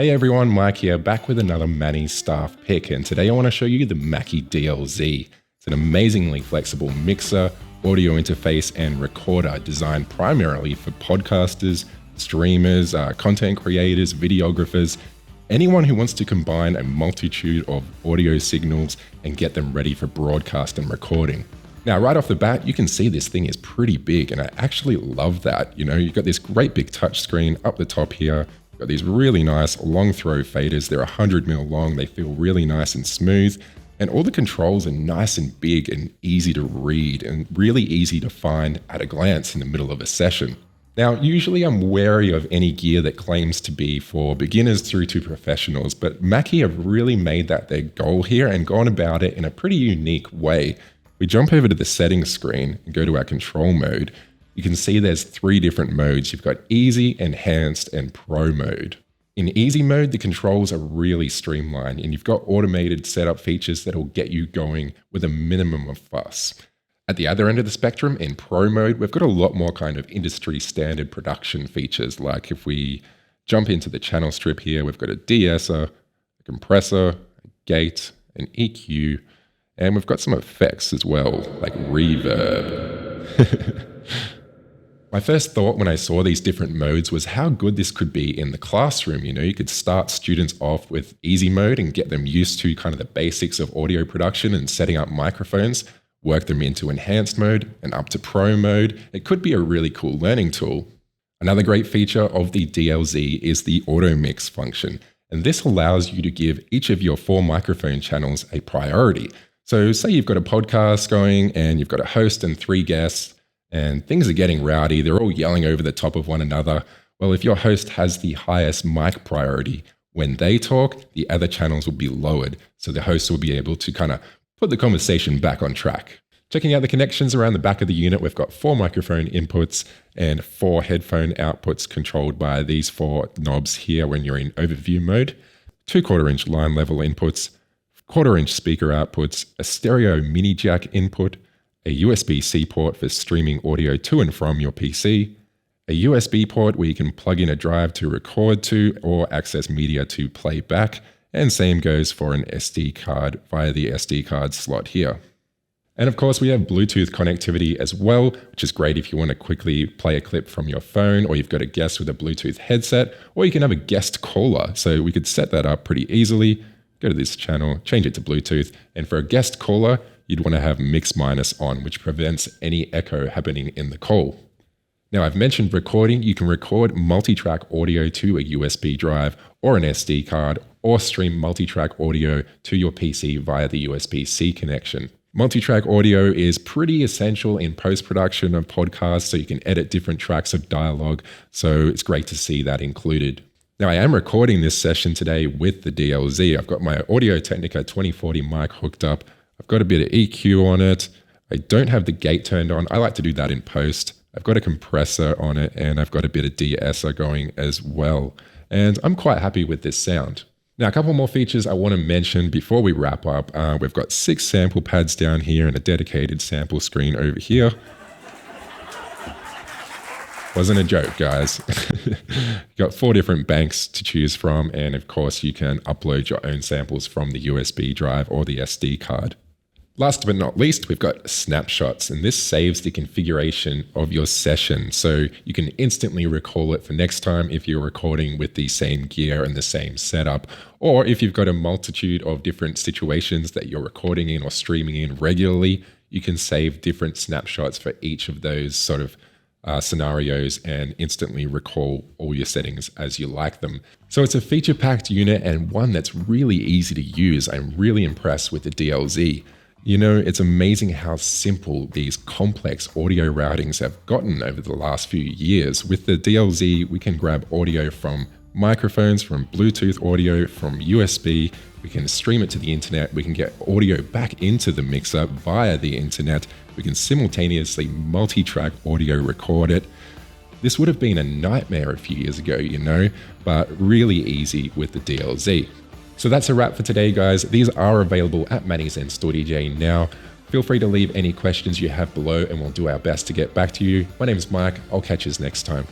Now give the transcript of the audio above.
Hey everyone, Mike here, back with another Mannys staff pick, and today I want to show you the Mackie DLZ. It's an amazingly flexible mixer, audio interface, and recorder designed primarily for podcasters, streamers, content creators, videographers, anyone who wants to combine a multitude of audio signals and get them ready for broadcast and recording. Now, right off the bat, you can see this thing is pretty big, and I actually love that. You know, you've got this great big touchscreen up the top here. Got these really nice long throw faders. They're 100mm long. They feel really nice and smooth. And all the controls are nice and big and easy to read and really easy to find at a glance in the middle of a session. Now, usually I'm wary of any gear that claims to be for beginners through to professionals, but Mackie have really made that their goal here and gone about it in a pretty unique way. We jump over to the settings screen and go to our control mode. You can see there's 3 different modes. You've got Easy, Enhanced, and Pro mode. In Easy mode, the controls are really streamlined, and you've got automated setup features that will get you going with a minimum of fuss. At the other end of the spectrum, in Pro mode, we've got a lot more kind of industry standard production features. Like if we jump into the channel strip here, we've got a de-esser, a compressor, a gate, an EQ, and we've got some effects as well, like reverb. My first thought when I saw these different modes was how good this could be in the classroom. You know, you could start students off with easy mode and get them used to kind of the basics of audio production and setting up microphones, work them into enhanced mode and up to pro mode. It could be a really cool learning tool. Another great feature of the DLZ is the auto mix function. And this allows you to give each of your 4 microphone channels a priority. So say you've got a podcast going and you've got a host and 3 guests, and things are getting rowdy. They're all yelling over the top of one another. Well, if your host has the highest mic priority, when they talk, the other channels will be lowered. So the host will be able to kind of put the conversation back on track. Checking out the connections around the back of the unit, we've got 4 microphone inputs and 4 headphone outputs controlled by these 4 knobs here when you're in overview mode, 2 1/4-inch line level inputs, 1/4-inch speaker outputs, a stereo mini jack input, a USB-C port for streaming audio to and from your PC, a USB port where you can plug in a drive to record to or access media to play back, and same goes for an SD card via the SD card slot here. And of course, we have Bluetooth connectivity as well, which is great if you want to quickly play a clip from your phone, or you've got a guest with a Bluetooth headset, or you can have a guest caller. So we could set that up pretty easily. Go to this channel, change it to Bluetooth, and for a guest caller, you'd want to have mix minus on, which prevents any echo happening in the call. Now, I've mentioned recording. You can record multi-track audio to a USB drive or an SD card, or stream multi-track audio to your PC via the USB-C connection. Multi-track audio is pretty essential in post-production of podcasts, so you can edit different tracks of dialogue, so it's great to see that included. Now, I am recording this session today with the DLZ. I've got my Audio Technica 2040 mic hooked up. I've got a bit of EQ on it. I don't have the gate turned on. I like to do that in post. I've got a compressor on it, and I've got a bit of de-esser going as well. And I'm quite happy with this sound. Now, a couple more features I want to mention before we wrap up. We've got 6 sample pads down here and a dedicated sample screen over here. Wasn't a joke, guys. You've got 4 different banks to choose from, and of course you can upload your own samples from the USB drive or the SD card. Last but not least, we've got snapshots, and this saves the configuration of your session, so you can instantly recall it for next time if you're recording with the same gear and the same setup, or if you've got a multitude of different situations that you're recording in or streaming in regularly, you can save different snapshots for each of those sort of scenarios and instantly recall all your settings as you like them. So it's a feature-packed unit and one that's really easy to use. I'm really impressed with the DLZ. You know, it's amazing how simple these complex audio routings have gotten over the last few years. With the DLZ, we can grab audio from microphones, from Bluetooth audio, from USB. We can stream it to the internet. We can get audio back into the mixer via the internet. We can simultaneously multi-track audio record it. This would have been a nightmare a few years ago, you know, but really easy with the DLZ. So that's a wrap for today, guys. These are available at Mannys and StoreDJ now. Feel free to leave any questions you have below and we'll do our best to get back to you. My name is Mike. I'll catch you next time.